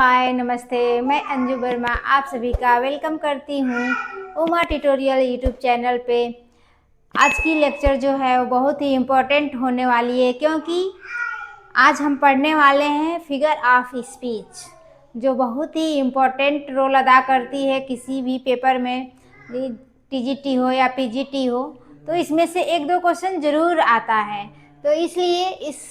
हाय नमस्ते, मैं अंजू वर्मा आप सभी का वेलकम करती हूँ उमा ट्यूटोरियल यूट्यूब चैनल पे। आज की लेक्चर जो है वो बहुत ही इम्पोर्टेंट होने वाली है, क्योंकि आज हम पढ़ने वाले हैं फिगर ऑफ स्पीच, जो बहुत ही इम्पोर्टेंट रोल अदा करती है किसी भी पेपर में, टीजीटी हो या पीजीटी हो। तो इसमें से एक दो क्वेश्चन ज़रूर आता है, तो इसलिए इस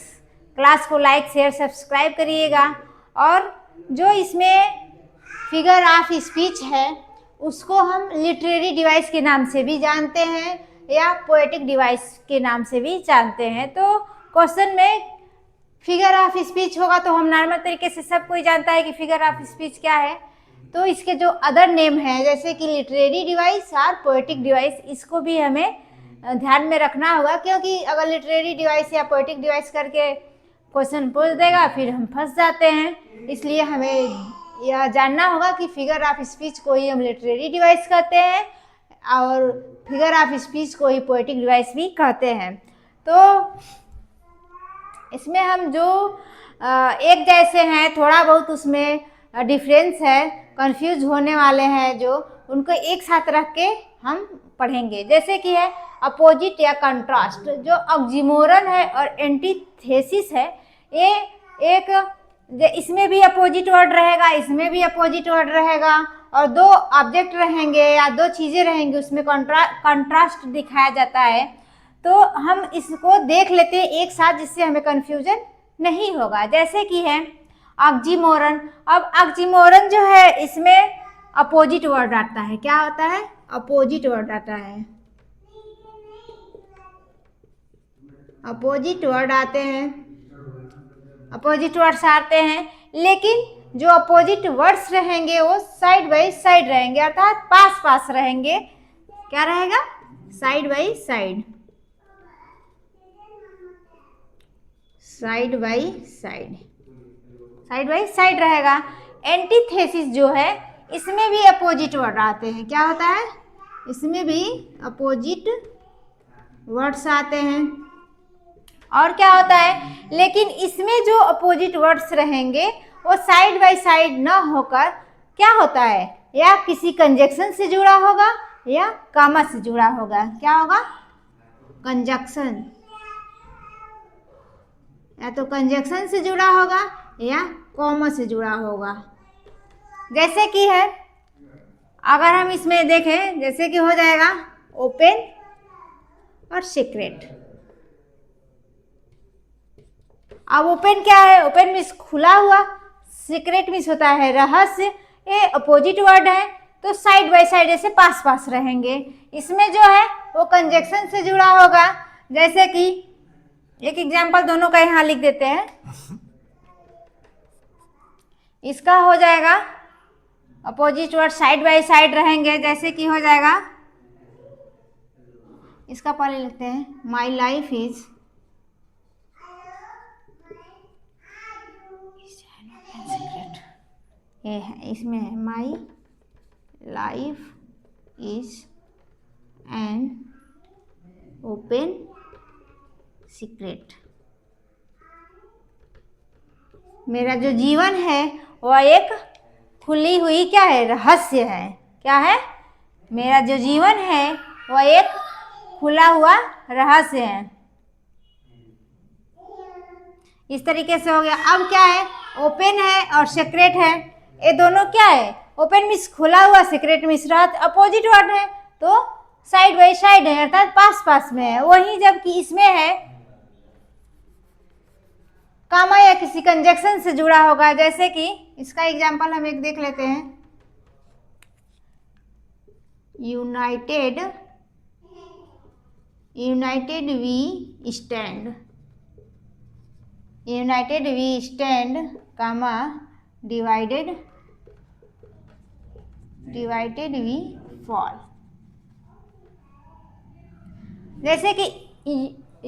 क्लास को लाइक शेयर सब्सक्राइब करिएगा। और जो इसमें फिगर ऑफ स्पीच है उसको हम लिटरेरी डिवाइस के नाम से भी जानते हैं या पोएटिक डिवाइस के नाम से भी जानते हैं। तो क्वेश्चन में फिगर ऑफ स्पीच होगा तो हम नॉर्मल तरीके से सब कोई जानता है कि फिगर ऑफ स्पीच क्या है। तो इसके जो अदर नेम है जैसे कि लिटरेरी डिवाइस और पोएटिक डिवाइस, इसको भी हमें ध्यान में रखना होगा, क्योंकि अगर लिटरेरी डिवाइस या पोएटिक डिवाइस करके क्वेश्चन पूछ देगा फिर हम फंस जाते हैं। इसलिए हमें यह जानना होगा कि फिगर ऑफ स्पीच को ही हम लिटरेरी डिवाइस कहते हैं और फिगर ऑफ स्पीच को ही पोएटिक डिवाइस भी कहते हैं। तो इसमें हम जो एक जैसे हैं, थोड़ा बहुत उसमें डिफरेंस है, कंफ्यूज होने वाले हैं, जो उनको एक साथ रख के हम पढ़ेंगे। जैसे कि है अपोजिट या कंट्रास्ट, जो ऑक्सीमोरन है और एंटीथेसिस है। ये एक इसमें भी अपोजिट वर्ड रहेगा, इसमें भी अपोजिट वर्ड रहेगा, और दो ऑब्जेक्ट रहेंगे या दो चीज़ें रहेंगी, उसमें कंट्रास्ट दिखाया जाता है। तो हम इसको देख लेते हैं एक साथ, जिससे हमें कन्फ्यूजन नहीं होगा। जैसे कि है ऑक्सीमोरन। अब ऑक्सीमोरन जो है इसमें अपोजिट वर्ड आता है। क्या होता है? अपोजिट वर्ड आता है, अपोजिट वर्ड आते हैं, अपोजिट वर्ड्स आते हैं। लेकिन जो अपोजिट वर्ड्स रहेंगे वो साइड बाई साइड रहेंगे, अर्थात पास पास रहेंगे। क्या रहेगा? Side by side, side by side, side by side रहेगा। एंटीथेसिस जो है इसमें भी अपोजिट वर्ड आते हैं। क्या होता है? इसमें भी अपोजिट वर्ड्स आते हैं। और क्या होता है? लेकिन इसमें जो अपोजिट वर्ड्स रहेंगे वो साइड बाय साइड ना होकर क्या होता है, या किसी कंजक्शन से जुड़ा होगा या कामा से जुड़ा होगा। क्या होगा? कंजक्शन, या तो कंजक्शन से जुड़ा होगा या कॉमा से जुड़ा होगा। जैसे कि है, अगर हम इसमें देखें, जैसे कि हो जाएगा ओपन और सीक्रेट। अब ओपन क्या है? ओपन मीन्स खुला हुआ, सीक्रेट मीन्स होता है रहस्य। ये अपोजिट वर्ड है तो साइड बाय साइड ऐसे पास पास रहेंगे। इसमें जो है वो कंजक्शन से जुड़ा होगा। जैसे कि एक एग्जांपल दोनों का यहाँ लिख देते हैं। इसका हो जाएगा opposite ward side by side रहेंगे। जैसे कि हो जाएगा, इसका पहले लिखते हैं, माई लाइफ इज ये है, इसमें है my life is an open secret. मेरा जो जीवन है वह एक खुली हुई क्या है? रहस्य है। क्या है? मेरा जो जीवन है वह एक खुला हुआ रहस्य है। इस तरीके से हो गया। अब क्या है? ओपन है और सीक्रेट है। ये दोनों क्या है? ओपन मीन्स खुला हुआ, सीक्रेट मीन्स रहस्य, अपोजिट वर्ड है तो साइड बाई साइड है, अर्थात पास पास में है। वहीं जबकि इसमें है कामा या किसी कंजक्शन से जुड़ा होगा। जैसे कि इसका एग्जांपल हम एक देख लेते हैं, united, united we stand, united we stand, comma divided, divided we fall. जैसे कि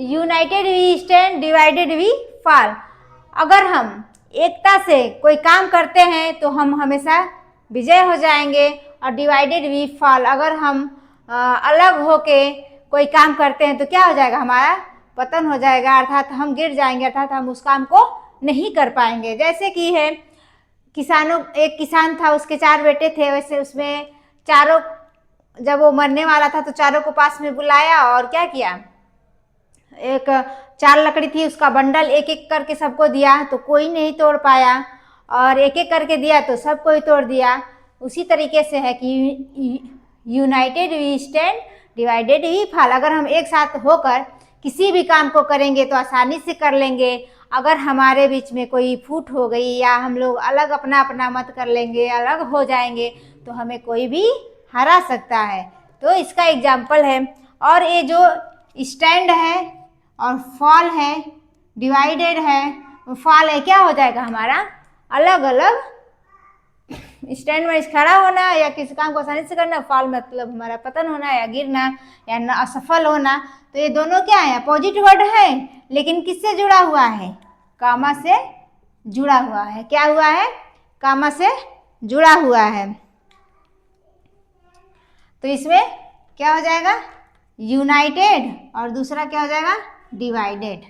united we stand, divided we fall. अगर हम एकता से कोई काम करते हैं तो हम हमेशा विजय हो जाएंगे, और डिवाइडेड वी फॉल, अगर हम अलग होके कोई काम करते हैं तो क्या हो जाएगा? हमारा पतन हो जाएगा, अर्थात हम गिर जाएंगे, अर्थात हम उस काम को नहीं कर पाएंगे। जैसे कि है एक किसान था, उसके 4 बेटे थे। वैसे उसमें चारों, जब वो मरने वाला था तो चारों को पास में बुलाया और क्या किया, एक 4 लकड़ी थी, उसका बंडल एक एक करके सबको दिया, तो कोई नहीं तोड़ पाया, और एक एक करके दिया तो सब कोई तोड़ दिया। उसी तरीके से है कि united we stand, divided we fall. अगर हम एक साथ होकर किसी भी काम को करेंगे तो आसानी से कर लेंगे। अगर हमारे बीच में कोई फूट हो गई या हम लोग अलग अपना अपना मत कर लेंगे, अलग हो जाएंगे, तो हमें कोई भी हरा सकता है। तो इसका एग्जाम्पल है। और ये जो स्टैंड है और फॉल है, डिवाइडेड है, फॉल है, क्या हो जाएगा हमारा अलग अलग। स्टैंड में खड़ा होना या किसी काम को आसानी से करना, फॉल मतलब हमारा पतन होना या गिरना या असफल होना। तो ये दोनों क्या है, अपोजिट वर्ड है, लेकिन किससे जुड़ा हुआ है, कामा से जुड़ा हुआ है। क्या हुआ है, कामा से जुड़ा हुआ है। तो इसमें क्या हो जाएगा, यूनाइटेड, और दूसरा क्या हो जाएगा, डिवाइडेड।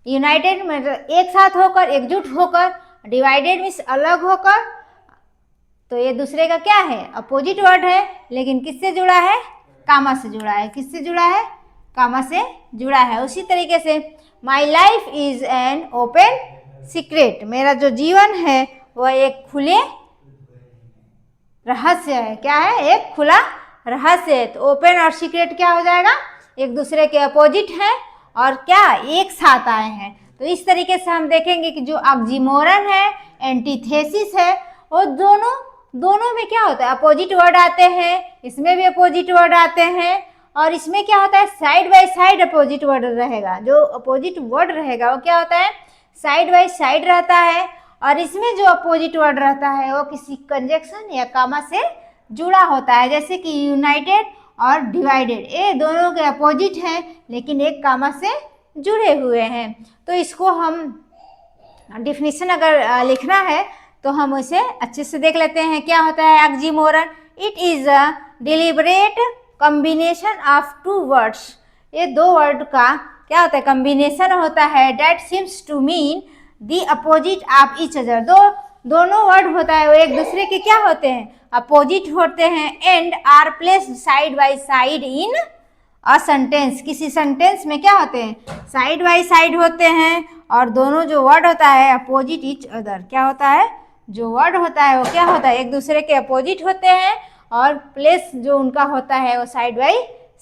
यूनाइटेड मतलब एक साथ होकर, एकजुट होकर, डिवाइडेड मीन्स अलग होकर। तो ये दूसरे का क्या है, अपोजिट वर्ड है, लेकिन किससे जुड़ा है, कामा से जुड़ा है। किससे जुड़ा है, कामा से जुड़ा है। उसी तरीके से my life is an open secret, मेरा जो जीवन है वह एक खुले रहस्य है। क्या है, एक खुला रहस्य है। तो ओपन और सीक्रेट क्या हो जाएगा, एक दूसरे के अपोजिट है और क्या एक साथ आए हैं। तो इस तरीके से हम देखेंगे कि जो ऑक्सीमोरन है, एंटीथेसिस है, वो दोनों में क्या होता है, अपोजिट वर्ड आते हैं। इसमें भी अपोजिट वर्ड आते हैं, और इसमें क्या होता है, side by side opposite word रहेगा। जो अपोजिट वर्ड रहेगा वो क्या होता है, साइड बाय साइड रहता है। और इसमें जो अपोजिट वर्ड रहता है वो किसी कंजक्शन या कामा से जुड़ा होता है। जैसे कि यूनाइटेड और डिवाइडेड, ये दोनों के अपोजिट हैं, लेकिन एक कामा से जुड़े हुए हैं। तो इसको हम डिफिनीशन अगर लिखना है तो हम उसे अच्छे से देख लेते हैं। क्या होता है oxymoron, it is a deliberate combination of 2 words. ये 2 वर्ड का क्या होता है, कॉम्बिनेशन होता है, that seems to mean the opposite of each other. दोनों वर्ड होता है वो एक दूसरे के क्या होते हैं, अपोजिट होते हैं, and are placed side by side in a sentence. किसी सेंटेंस में क्या होते हैं, साइड बाय साइड होते हैं, और दोनों जो वर्ड होता है अपोजिट ईच अदर। क्या होता है, जो वर्ड होता है वो क्या होता है, एक दूसरे के अपोजिट होते हैं, और प्लेस जो उनका होता है वो साइड बाय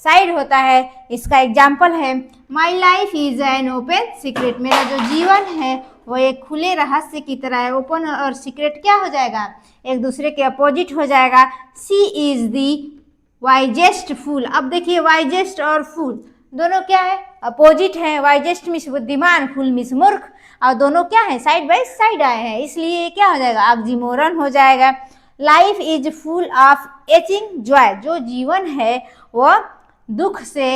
साइड होता है। इसका एग्जाम्पल है, my life is an open secret, मेरा जो जीवन है वो एक खुले रहस्य की तरह है। ओपन और सीक्रेट क्या हो जाएगा, एक दूसरे के अपोजिट हो जाएगा। सी इज दी वाइजेस्ट फूल। अब देखिए वाइजेस्ट और फूल दोनों क्या है, अपोजिट है। वाइजेस्ट मीन्स बुद्धिमान, फूल मीन्स मूर्ख, और दोनों क्या है, साइड बाय साइड आए हैं, इसलिए क्या हो जाएगा, ऑक्सीमोरन हो जाएगा। Life is full of etching Joy, जो जीवन है वह दुख से,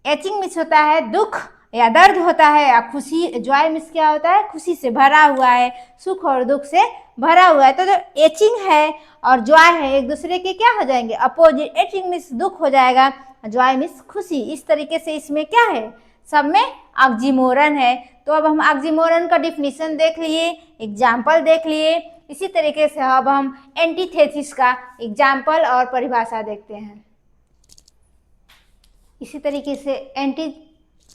एचिंग मीन्स होता है दुख या दर्द होता है, या खुशी, जॉय मीन्स क्या होता है, खुशी से भरा हुआ है, सुख और दुख से भरा हुआ है। तो जो एचिंग है और जॉय है एक दूसरे के क्या हो जाएंगे, अपोजिट। एचिंग मीन्स दुख हो जाएगा, जॉय मीन्स खुशी। इस तरीके से इसमें क्या है, सब में ऑक्सीमोरन है। तो अब हम ऑक्सीमोरन का डिफिनीशन देख लिए, एग्जाम्पल देख लिए। इसी तरीके से अब हम एंटीथेसिस का एग्जाम्पल और परिभाषा देखते हैं। इसी तरीके से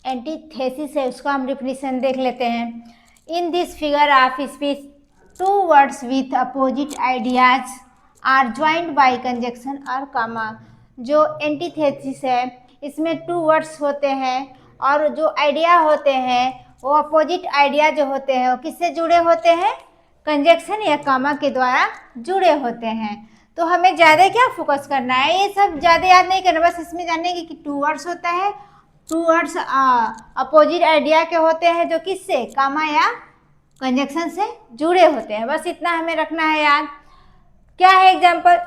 एंटीथेसिस है, उसका हम डिफिनीशन देख लेते हैं। In this figure of speech 2 words with opposite ideas are joined by conjunction और कामा। जो एंटीथेसिस है इसमें 2 वर्ड्स होते हैं, और जो आइडिया होते हैं वो अपोजिट आइडिया जो होते हैं वो किससे जुड़े होते हैं, कंजक्शन या कामा के द्वारा जुड़े होते हैं। तो हमें ज़्यादा क्या फोकस करना है, ये सब ज़्यादा याद नहीं करना, बस इसमें जानने की कि 2 वर्ड्स होता है, 2 वर्ड्स अपोजिट आइडिया के होते हैं जो किससे, कामा या कंजक्शन से जुड़े होते हैं। बस इतना हमें रखना है याद। क्या है example,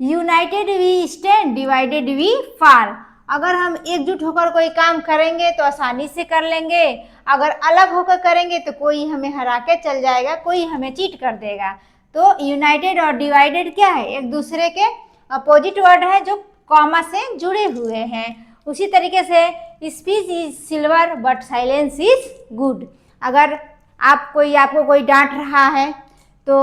united we stand, divided we fall. अगर हम एकजुट होकर कोई काम करेंगे तो आसानी से कर लेंगे, अगर अलग होकर करेंगे तो कोई हमें हरा के चल जाएगा, कोई हमें चीट कर देगा। तो यूनाइटेड और डिवाइडेड क्या है, एक दूसरे के अपोजिट वर्ड है जो कॉमा से जुड़े हुए हैं। उसी तरीके से speech is silver but silence is good. अगर आपको कोई डांट रहा है तो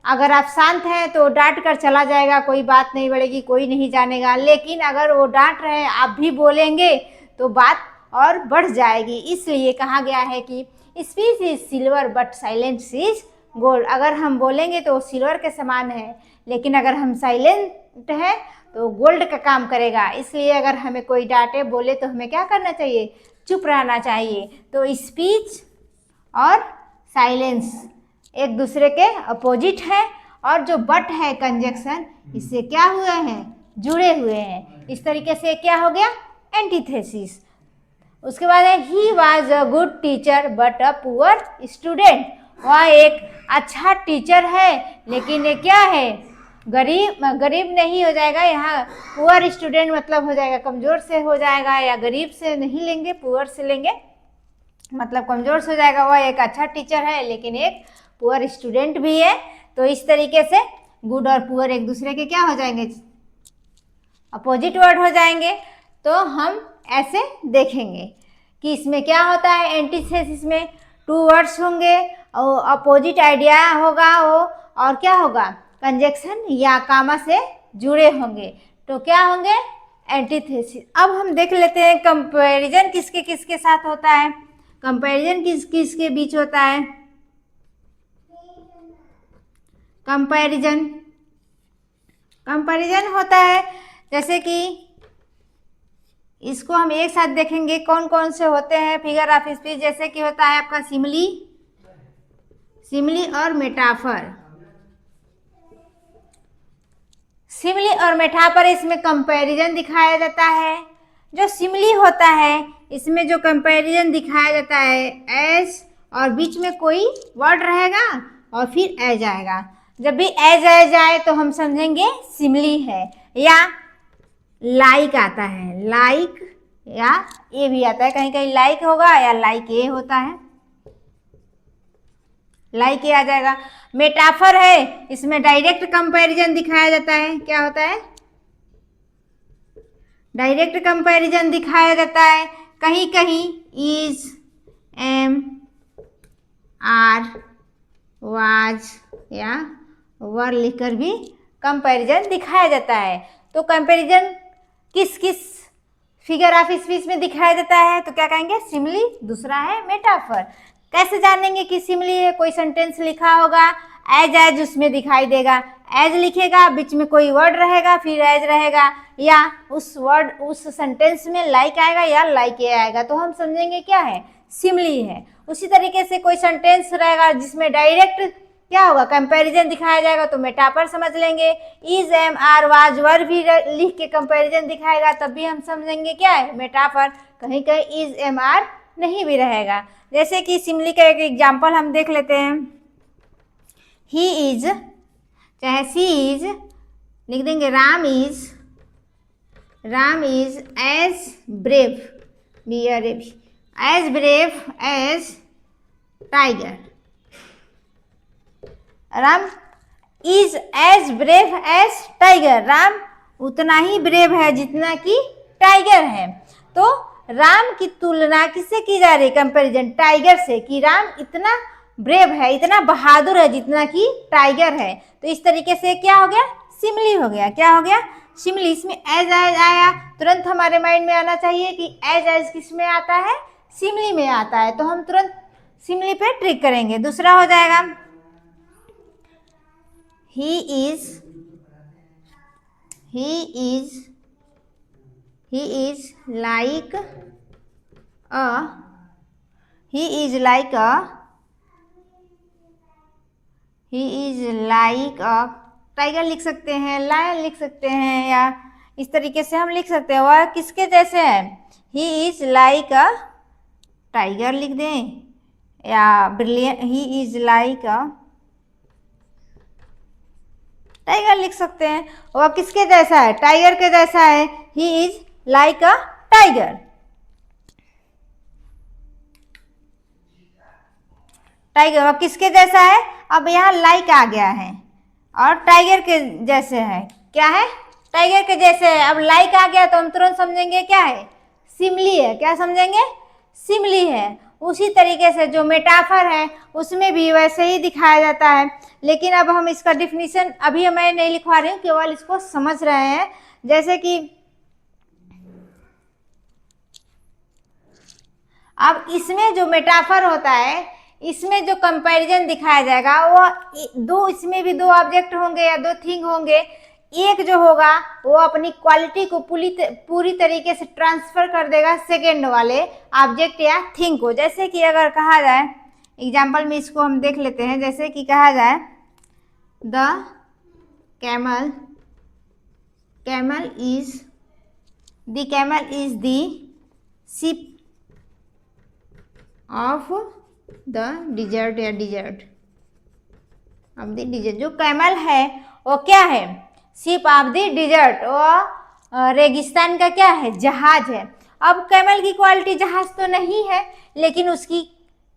अगर आप शांत हैं तो डांट कर चला जाएगा, कोई बात नहीं बढ़ेगी, कोई नहीं जानेगा। लेकिन अगर वो डांट रहे हैं, आप भी बोलेंगे तो बात और बढ़ जाएगी। इसलिए कहा गया है कि speech is silver but silence is gold. अगर हम बोलेंगे तो सिल्वर के समान है, लेकिन अगर हम साइलेंट हैं तो गोल्ड का काम करेगा। इसलिए अगर हमें कोई डांटे बोले तो हमें क्या करना चाहिए? चुप रहना चाहिए। तो स्पीच और साइलेंस एक दूसरे के अपोजिट है, और जो बट है कंजक्शन, इससे क्या हुए हैं? जुड़े हुए हैं। इस तरीके से क्या हो गया? एंटीथेसिस। उसके बाद है he was a good teacher but a poor student. वह एक अच्छा टीचर है, लेकिन ये क्या है? गरीब नहीं हो जाएगा यहाँ। पुअर स्टूडेंट मतलब हो जाएगा कमज़ोर से हो जाएगा, या गरीब से नहीं लेंगे, पुअर से लेंगे मतलब कमज़ोर से हो जाएगा। वह एक अच्छा टीचर है, लेकिन एक पुअर स्टूडेंट भी है। तो इस तरीके से गुड और पुअर एक दूसरे के क्या हो जाएंगे? अपोजिट वर्ड हो जाएंगे। तो हम ऐसे देखेंगे कि इसमें क्या होता है। एंटीथेसिस में टू वर्ड्स होंगे और अपोजिट आइडिया होगा वो, और क्या होगा? कंजक्शन या कामा से जुड़े होंगे। तो क्या होंगे? एंटीथेसिस। अब हम देख लेते हैं कंपैरिजन किसके किसके साथ होता है। कंपैरिजन किस किसके बीच होता है? कंपैरिजन होता है, जैसे कि इसको हम एक साथ देखेंगे कौन कौन से होते हैं। फिगर ऑफ स्पीच जैसे कि होता है आपका सिमिली और मेटाफर। सिमिली और मेटाफर, इसमें कंपैरिजन दिखाया जाता है। जो सिमिली होता है इसमें जो कंपैरिजन दिखाया जाता है, एज और बीच में कोई वर्ड रहेगा और फिर एज आएगा। जब भी एज आए तो हम समझेंगे सिमिली है। या लाइक आता है, लाइक या ए भी आता है, कहीं कहीं लाइक होगा या लाइक ए होता है, लाइक ए आ जाएगा। मेटाफर है, इसमें डायरेक्ट कंपैरिजन दिखाया जाता है। क्या होता है? डायरेक्ट कंपैरिजन दिखाया जाता है। कहीं कहीं इज, एम, आर, वाज या वर लिखकर भी कंपैरिजन दिखाया जाता है। तो कंपैरिजन किस किस फिगर ऑफ स्पीच में दिखाया जाता है? तो क्या कहेंगे? सिमिली, दूसरा है मेटाफर। कैसे जानेंगे कि सिमिली है? कोई सेंटेंस लिखा होगा, एज उसमें दिखाई देगा। एज लिखेगा, बीच में कोई वर्ड रहेगा, फिर एज रहेगा, या उस सेंटेंस में लाइक आएगा या लाइक ए आएगा, तो हम समझेंगे क्या है? सिमिली है। उसी तरीके से कोई सेंटेंस रहेगा जिसमें डायरेक्ट क्या होगा? कंपैरिजन दिखाया जाएगा, तो मेटाफर समझ लेंगे। इज, एम, आर, वाज, वर भी लिख के कंपैरिजन दिखाएगा, तब भी हम समझेंगे क्या है? मेटाफर। कहीं कहीं इज, एम, आर नहीं भी रहेगा। जैसे कि सिमिली का एक एग्जाम्पल हम देख लेते हैं। ही इज चाहे सी इज लिख देंगे। Ram is as brave, as brave as tiger. Ram is as brave as tiger. Ram उतना ही ब्रेव है जितना कि टाइगर है। तो राम की तुलना किससे की जा रही? कंपैरिजन टाइगर से, कि राम इतना ब्रेव है, इतना बहादुर है जितना कि टाइगर है। तो इस तरीके से क्या हो गया? सिमिली हो गया। क्या हो गया? सिमिली। इसमें एज आया, तुरंत हमारे माइंड में आना चाहिए कि एज किस में आता है? सिमिली में आता है। तो हम तुरंत सिमिली पे ट्रिक करेंगे। दूसरा हो जाएगा he is like a tiger लिख सकते हैं, लायन लिख सकते हैं, या इस तरीके से हम लिख सकते हैं। वह किसके जैसे है? He is like a tiger लिख दें, या brilliant, he is like a tiger लिख सकते हैं। वह किसके जैसा है? टाइगर के जैसा है। He is like a tiger. Tiger वह किसके जैसा है? अब यहाँ लाइक आ गया है और टाइगर के जैसे है। क्या है? टाइगर के जैसे है। अब लाइक आ गया तो हम तुरंत समझेंगे क्या है? सिमिली है। क्या समझेंगे? सिमिली है। उसी तरीके से जो मेटाफर है उसमें भी वैसे ही दिखाया जाता है। लेकिन अब हम इसका डिफिनीशन अभी मैं नहीं लिखवा रही हूँ, केवल इसको समझ रहे हैं। जैसे कि अब इसमें जो मेटाफर होता है, इसमें जो कंपैरिजन दिखाया जाएगा वो इसमें भी दो ऑब्जेक्ट होंगे या दो थिंग होंगे। एक जो होगा वो अपनी क्वालिटी को पूरी तरीके से ट्रांसफर कर देगा सेकेंड वाले ऑब्जेक्ट या थिंग को। जैसे कि अगर कहा जाए, एग्जाम्पल में इसको हम देख लेते हैं। जैसे कि कहा जाए the camel is the ship of the dessert या डिजर्ट ऑफ द डिजर्ट। जो कैमल है वो क्या है? शिप ऑफ द डिजर्ट, वो रेगिस्तान का क्या है? जहाज है। अब कैमल की क्वालिटी जहाज तो नहीं है, लेकिन उसकी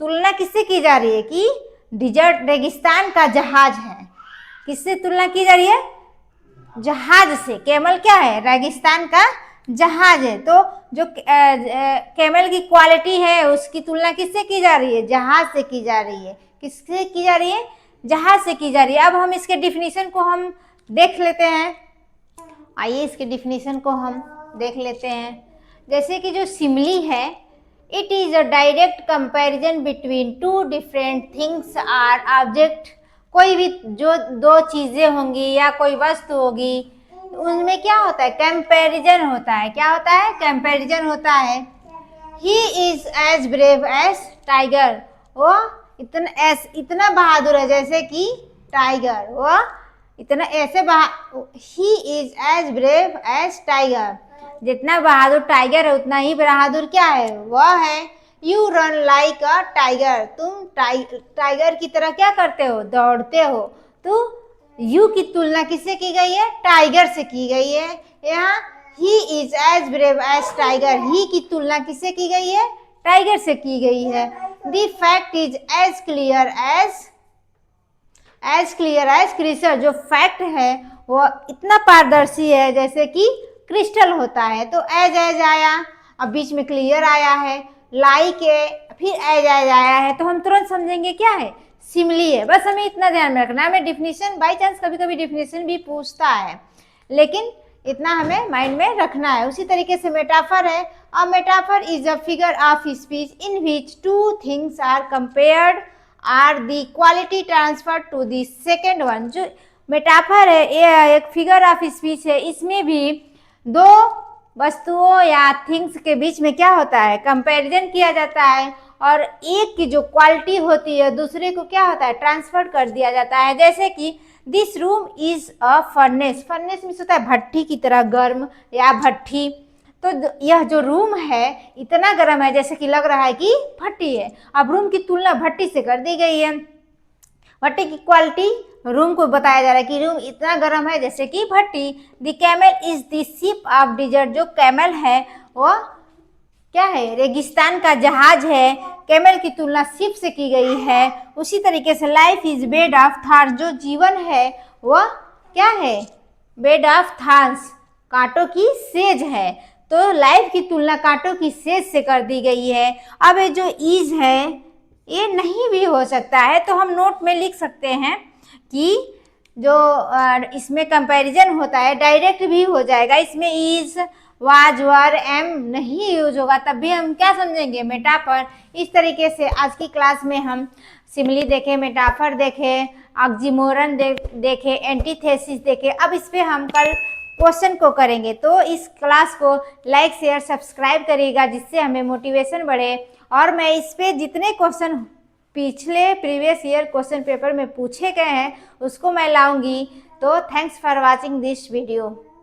तुलना किससे की जा रही है कि डिजर्ट रेगिस्तान का जहाज है। किससे तुलना की जा रही है? जहाज से। कैमल क्या है? रेगिस्तान का जहाज है। तो जो कैमल की क्वालिटी है उसकी तुलना किससे की जा रही है? जहाज से की जा रही है। किससे की जा रही है? जहाज से की जा रही है। अब हम इसके डिफिनीशन को हम देख लेते हैं। आइए इसके डिफिनीशन को हम देख लेते हैं। जैसे कि जो सिमिली है, it is a direct comparison between two different things or object. कोई भी जो दो चीजें होंगी या कोई वस्तु होगी, उनमें क्या होता है? कंपैरिजन होता है। क्या होता है? कंपैरिजन होता है। He is as brave as tiger. वो इतना बहादुर है जैसे कि टाइगर। वो इतना ऐसे he is as brave as tiger. जितना बहादुर टाइगर है उतना ही बहादुर क्या है? वह है। You run like a tiger. तुम टाइगर की तरह क्या करते हो? दौड़ते हो। तो यू की तुलना किससे की गई है? टाइगर से की गई है। यहाँ he is as brave as tiger, he की तुलना किससे की गई है? टाइगर से की गई है। The fact is as clear as crystal. जो फैक्ट है वो इतना पारदर्शी है जैसे कि क्रिस्टल होता है। तो एज आया, अब बीच में क्लियर आया है, लाइक है, फिर एज आया है, तो हम तुरंत समझेंगे क्या है? सिमिली है। बस हमें इतना ध्यान में रखना है। हमें डिफिनीशन बाई चांस कभी कभी डिफिनीशन भी पूछता है, लेकिन इतना हमें माइंड में रखना है। उसी तरीके से मेटाफर है। A metaphor is a figure of speech in which two things are compared or the quality transfer to the second one. जो मेटाफर है ये एक फिगर ऑफ स्पीच है। इसमें भी दो वस्तुओं या थिंग्स के बीच में क्या होता है? कंपैरिजन किया जाता है, और एक की जो क्वालिटी होती है दूसरे को क्या होता है? ट्रांसफर कर दिया जाता है। जैसे कि this room is a furnace. Furnace means होता है भट्टी की तरह गर्म या भट्टी। तो यह जो रूम है इतना गर्म है जैसे कि लग रहा है कि भट्टी है। अब रूम की तुलना भट्टी से कर दी गई है। भट्टी की क्वालिटी रूम को बताया जा रहा है कि रूम इतना गर्म है जैसे कि भट्टी। The camel is the ship of desert. जो कैमल है वो क्या है? रेगिस्तान का जहाज है। कैमल की तुलना शिप से की गई है। उसी तरीके से life is bed of thorns. जो जीवन है वह क्या है? बेड ऑफ थॉर्न्स, कांटों की सेज है। तो लाइफ की तुलना कांटों की सेज से कर दी गई है। अब ये जो इज है ये नहीं भी हो सकता है, तो हम नोट में लिख सकते हैं कि जो इसमें कंपैरिजन होता है डायरेक्ट भी हो जाएगा। इसमें इज, वाज, वर, एम नहीं यूज होगा, तब भी हम क्या समझेंगे? मेटाफर। इस तरीके से आज की क्लास में हम सिमिली देखे, मेटाफर देखे, ऑक्सीमोरन देखे, एंटीथेसिस देखे। अब इस पे हम कल क्वेश्चन को करेंगे। तो इस क्लास को लाइक, शेयर, सब्सक्राइब करिएगा जिससे हमें मोटिवेशन बढ़े। और मैं इस पे जितने क्वेश्चन पिछले प्रीवियस ईयर क्वेश्चन पेपर में पूछे गए हैं उसको मैं लाऊंगी। तो thanks for watching this video.